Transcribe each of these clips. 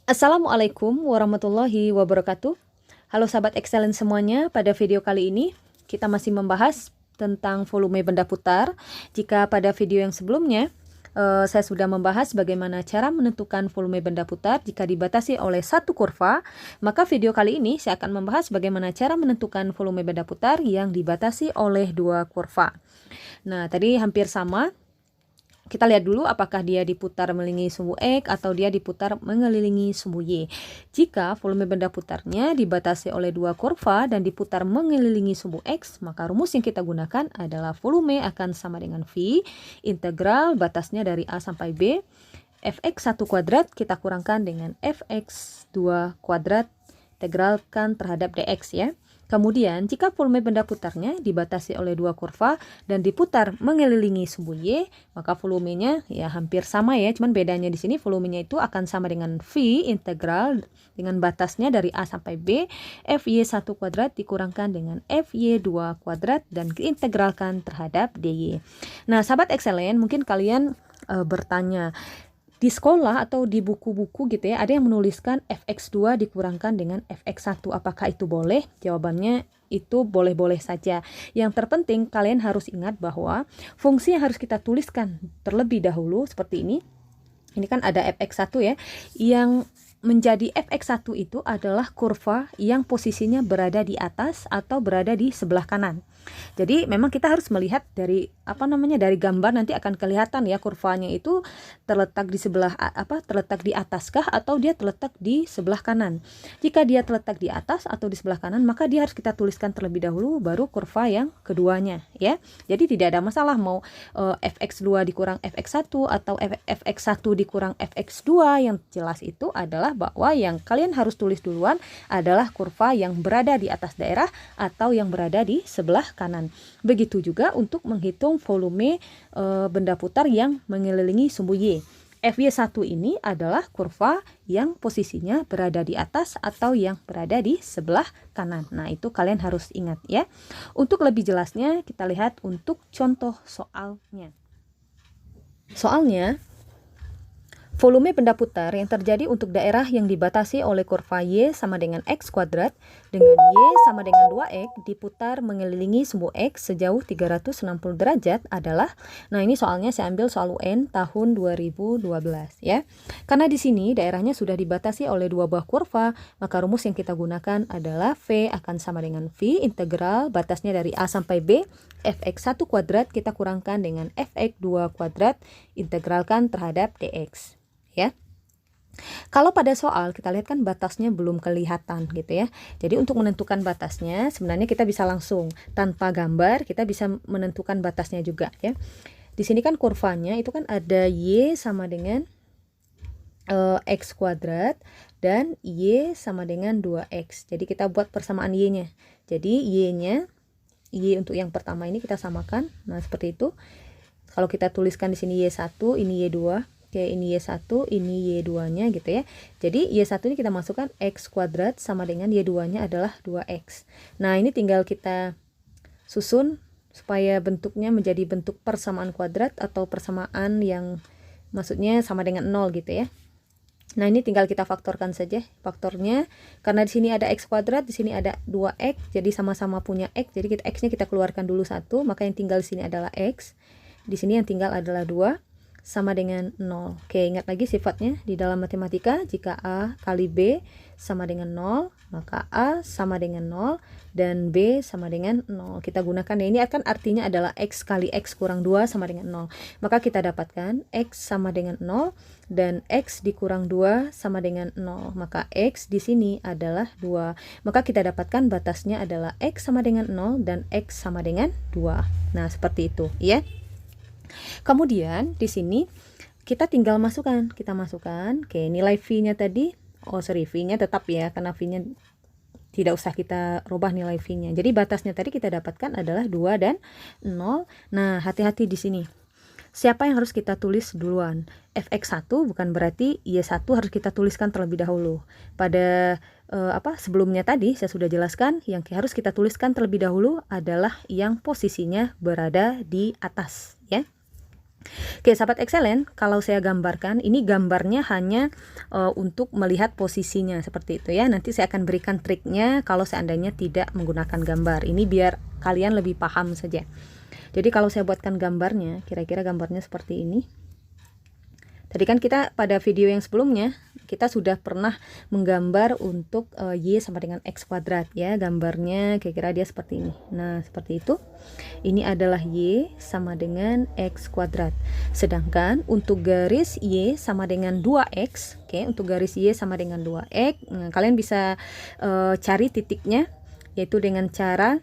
Assalamualaikum warahmatullahi wabarakatuh. Halo sahabat excellent semuanya, pada video kali ini kita masih membahas tentang volume benda putar. Jika pada video yang sebelumnya saya sudah membahas bagaimana cara menentukan volume benda putar jika dibatasi oleh satu kurva, maka video kali ini saya akan membahas bagaimana cara menentukan volume benda putar yang dibatasi oleh dua kurva. Nah, tadi hampir sama. Kita lihat dulu apakah dia diputar mengelilingi sumbu X atau dia diputar mengelilingi sumbu Y. Jika volume benda putarnya dibatasi oleh dua kurva dan diputar mengelilingi sumbu X, maka rumus yang kita gunakan adalah volume akan sama dengan V, integral batasnya dari A sampai B, fx1 kuadrat kita kurangkan dengan fx2 kuadrat, integralkan terhadap dx ya. Kemudian, jika volume benda putarnya dibatasi oleh dua kurva dan diputar mengelilingi sumbu Y, maka volumenya ya hampir sama ya, cuman bedanya di sini volumenya itu akan sama dengan V integral dengan batasnya dari A sampai B, Fy1 kuadrat dikurangkan dengan Fy2 kuadrat dan diintegralkan terhadap dy. Nah, sahabat excellent, mungkin kalian bertanya, di sekolah atau di buku-buku gitu ya, ada yang menuliskan fx2 dikurangkan dengan fx1. Apakah itu boleh? Jawabannya itu boleh-boleh saja. Yang terpenting kalian harus ingat bahwa fungsi yang harus kita tuliskan terlebih dahulu seperti ini. Ini kan ada fx1 ya, yang menjadi fx1 itu adalah kurva yang posisinya berada di atas atau berada di sebelah kanan. Jadi memang kita harus melihat dari dari gambar nanti akan kelihatan ya kurvanya itu terletak di sebelah terletak di ataskah atau dia terletak di sebelah kanan. Jika dia terletak di atas atau di sebelah kanan, maka dia harus kita tuliskan terlebih dahulu baru kurva yang keduanya ya. Jadi tidak ada masalah mau fx2 dikurang fx1 atau fx1 dikurang fx2, yang jelas itu adalah bahwa yang kalian harus tulis duluan adalah kurva yang berada di atas daerah atau yang berada di sebelah kanan. Begitu juga untuk menghitung volume benda putar yang mengelilingi sumbu Y. Fy1 ini adalah kurva yang posisinya berada di atas atau yang berada di sebelah kanan. Nah, itu kalian harus ingat ya. Untuk lebih jelasnya kita lihat untuk contoh soalnya. Soalnya, volume benda putar yang terjadi untuk daerah yang dibatasi oleh kurva Y sama dengan X kuadrat dengan Y sama dengan 2X diputar mengelilingi sumbu X sejauh 360 derajat adalah, nah ini soalnya saya ambil soal UN tahun 2012 ya. Karena di sini daerahnya sudah dibatasi oleh dua buah kurva, maka rumus yang kita gunakan adalah V akan sama dengan V integral batasnya dari A sampai B, fx1 kuadrat kita kurangkan dengan fx2 kuadrat, integralkan terhadap dx. Ya. Kalau pada soal kita lihat kan batasnya belum kelihatan gitu ya. Jadi untuk menentukan batasnya sebenarnya kita bisa langsung tanpa gambar, kita bisa menentukan batasnya juga ya. Di sini kan kurvanya itu kan ada Y sama dengan X kuadrat dan Y sama dengan 2X. Jadi kita buat persamaan Y-nya. Jadi Y-nya, Y untuk yang pertama ini kita samakan. Nah, seperti itu. Kalau kita tuliskan di sini Y1, ini Y2. Oke, ini Y1, ini Y2-nya gitu ya. Jadi Y1 ini kita masukkan X kuadrat sama dengan Y2-nya adalah 2X. Nah, ini tinggal kita susun supaya bentuknya menjadi bentuk persamaan kuadrat atau persamaan yang maksudnya sama dengan 0 gitu ya. Nah, ini tinggal kita faktorkan saja faktornya. Karena di sini ada X kuadrat, di sini ada 2X, jadi sama-sama punya X. Jadi X-nya kita keluarkan dulu 1, maka yang tinggal di sini adalah X. Di sini yang tinggal adalah 2 sama dengan 0. Oke, ingat lagi sifatnya di dalam matematika, jika A kali B sama dengan 0, maka A sama dengan 0 dan B sama dengan 0. Kita gunakan ya, ini akan artinya adalah X kali X kurang 2 sama dengan 0. Maka kita dapatkan X sama dengan 0 dan X dikurang 2 sama dengan 0. Maka X di sini adalah 2. Maka kita dapatkan batasnya adalah X sama dengan 0 dan X sama dengan 2. Nah, seperti itu ya. Kemudian di sini kita tinggal masukkan, oke, nilai V-nya tadi, V-nya tetap ya, karena V-nya tidak usah kita rubah nilai V-nya. Jadi batasnya tadi kita dapatkan adalah 2 dan 0. Nah, hati-hati di sini. Siapa yang harus kita tulis duluan? Fx1 bukan berarti Y1 harus kita tuliskan terlebih dahulu. Pada sebelumnya tadi saya sudah jelaskan, yang harus kita tuliskan terlebih dahulu adalah yang posisinya berada di atas ya. Oke, sahabat excellent, kalau saya gambarkan, ini gambarnya hanya untuk melihat posisinya seperti itu ya. Nanti saya akan berikan triknya kalau seandainya tidak menggunakan gambar. Ini biar kalian lebih paham saja. Jadi kalau saya buatkan gambarnya, kira-kira gambarnya seperti ini. Tadi kan kita pada video yang sebelumnya kita sudah pernah menggambar untuk Y sama dengan X kuadrat ya. Gambarnya kira-kira dia seperti ini. Nah, seperti itu. Ini adalah Y sama dengan X kuadrat. Sedangkan untuk garis Y sama dengan 2X, oke, untuk garis Y sama dengan 2X, kalian bisa cari titiknya yaitu dengan cara,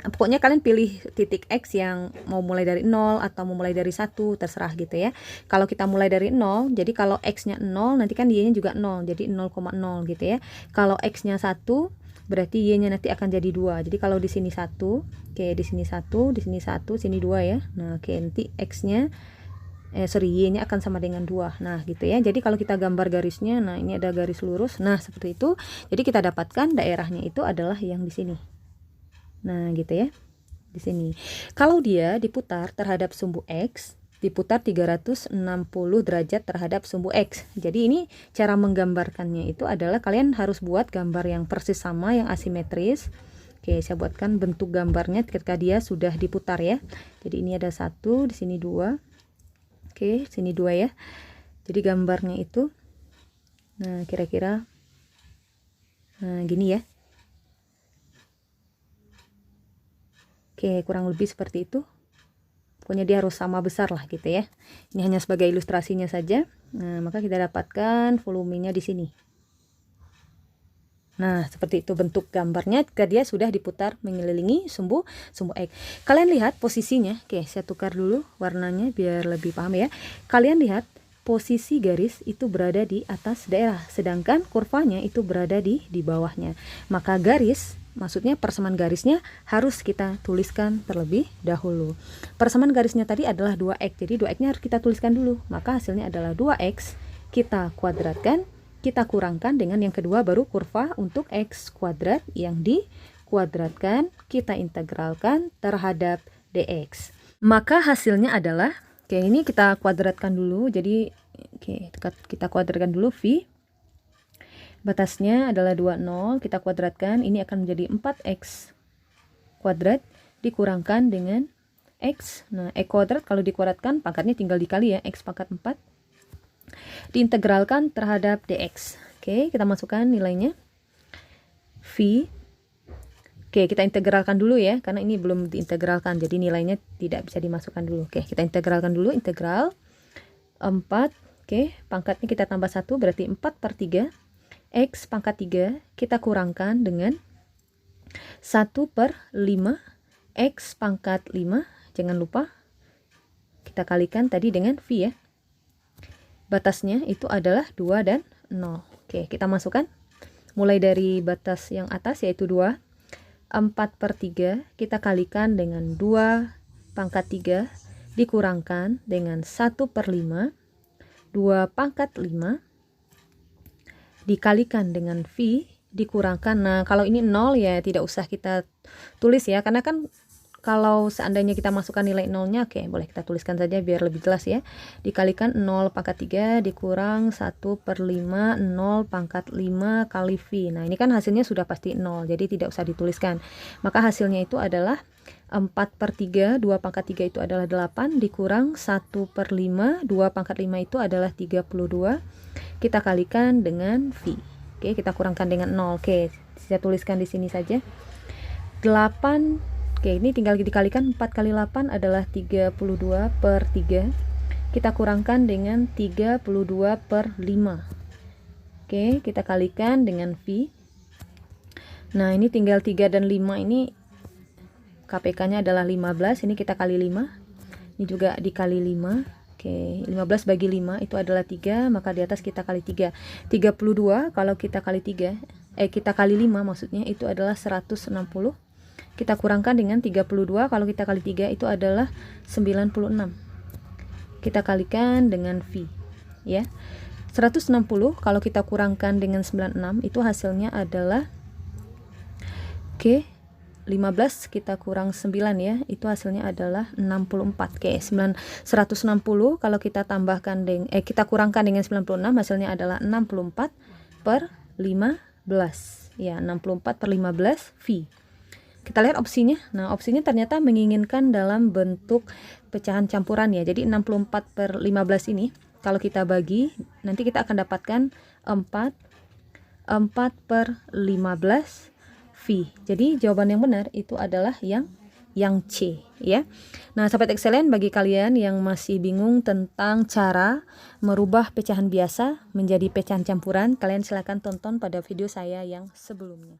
pokoknya kalian pilih titik X yang mau mulai dari 0 atau mau mulai dari 1, terserah gitu ya. Kalau kita mulai dari 0, jadi kalau X nya 0 nanti kan Y nya juga 0, jadi 0,0 gitu ya. Kalau X nya 1 berarti Y nya nanti akan jadi 2. Jadi kalau di sini 1, oke, di sini 1, di sini 1, sini 2 ya. Nah, oke, nanti X nya Y nya akan sama dengan 2. Nah, gitu ya. Jadi kalau kita gambar garisnya, nah ini ada garis lurus. Nah, seperti itu. Jadi kita dapatkan daerahnya itu adalah yang di sini. Nah, gitu ya. Di sini. Kalau dia diputar terhadap sumbu X, diputar 360 derajat terhadap sumbu X. Jadi ini cara menggambarkannya itu adalah kalian harus buat gambar yang persis sama, yang asimetris. Oke, saya buatkan bentuk gambarnya ketika dia sudah diputar ya. Jadi ini ada 1, di sini 2. Oke, sini 2 ya. Jadi gambarnya itu, nah kira-kira, nah gini ya. Oke, kurang lebih seperti itu. Pokoknya dia harus sama besar lah gitu ya. Ini hanya sebagai ilustrasinya saja. Nah, maka kita dapatkan volumenya di sini. Nah, seperti itu bentuk gambarnya ketika dia sudah diputar mengelilingi sumbu X. Kalian lihat posisinya. Oke, saya tukar dulu warnanya biar lebih paham ya. Kalian lihat posisi garis itu berada di atas daerah, sedangkan kurvanya itu berada di bawahnya. Maka garis, maksudnya persamaan garisnya harus kita tuliskan terlebih dahulu. Persamaan garisnya tadi adalah 2X, jadi 2X nya harus kita tuliskan dulu. Maka hasilnya adalah 2X, kita kuadratkan, kita kurangkan dengan yang kedua baru kurva untuk X kuadrat yang dikuadratkan, kita integralkan terhadap DX. Maka hasilnya adalah, oke, ini kita kuadratkan dulu, jadi oke, kita kuadratkan dulu V. Batasnya adalah 20, kita kuadratkan, ini akan menjadi 4X kuadrat dikurangkan dengan X. Nah, X kuadrat kalau dikuadratkan pangkatnya tinggal dikali ya, X pangkat 4. Diintegralkan terhadap DX. Oke, kita masukkan nilainya. V. Oke, kita integralkan dulu ya, karena ini belum diintegralkan, jadi nilainya tidak bisa dimasukkan dulu. Oke, kita integralkan dulu, integral 4. Oke, pangkatnya kita tambah 1, berarti 4/3. X pangkat 3 kita kurangkan dengan 1/5 X pangkat 5. Jangan lupa kita kalikan tadi dengan V ya. Batasnya itu adalah 2 dan 0. Oke, kita masukkan mulai dari batas yang atas yaitu 2. 4/3 kita kalikan dengan 2 pangkat 3 dikurangkan dengan 1/5 2 pangkat 5 dikalikan dengan V dikurangkan. Nah, kalau ini 0 ya tidak usah kita tulis ya, karena kan kalau seandainya kita masukkan nilai 0-nya, oke, boleh kita tuliskan saja biar lebih jelas ya. Dikalikan 0 pangkat 3 dikurang 1/5 0 pangkat 5 kali V. Nah, ini kan hasilnya sudah pasti 0, jadi tidak usah dituliskan. Maka hasilnya itu adalah 4/3, 2 pangkat 3 itu adalah 8, dikurang 1/5, 2 pangkat 5 itu adalah 32. Kita kalikan dengan V. Oke, kita kurangkan dengan 0. Oke, saya tuliskan di sini saja. 8. Oke, ini tinggal dikalikan 4 kali 8 adalah 32/3. Kita kurangkan dengan 32/5. Oke, kita kalikan dengan V. Nah, ini tinggal 3 dan 5 ini KPK-nya adalah 15. Ini kita kali 5. Ini juga dikali 5. Oke, 15 bagi 5 itu adalah 3, maka di atas kita kali 3. 32 kalau kita kali 3, kita kali 5 maksudnya itu adalah 160. Kita kurangkan dengan 32 kalau kita kali 3 itu adalah 96. Kita kalikan dengan V ya. 160 kalau kita kurangkan dengan 96 itu hasilnya adalah 5 15 kita kurang 9 ya, itu hasilnya adalah 64. Oke, 160 kalau kita tambahkan kita kurangkan dengan 96, hasilnya adalah 64 per 15 ya, 64 per 15 V. Kita lihat opsinya. Nah, opsinya ternyata menginginkan dalam bentuk pecahan campuran ya. Jadi 64 per 15 ini kalau kita bagi, nanti kita akan dapatkan 4 per 15 V. Jadi jawaban yang benar itu adalah yang C ya. Nah, sahabat excellent, bagi kalian yang masih bingung tentang cara merubah pecahan biasa menjadi pecahan campuran, kalian silakan tonton pada video saya yang sebelumnya.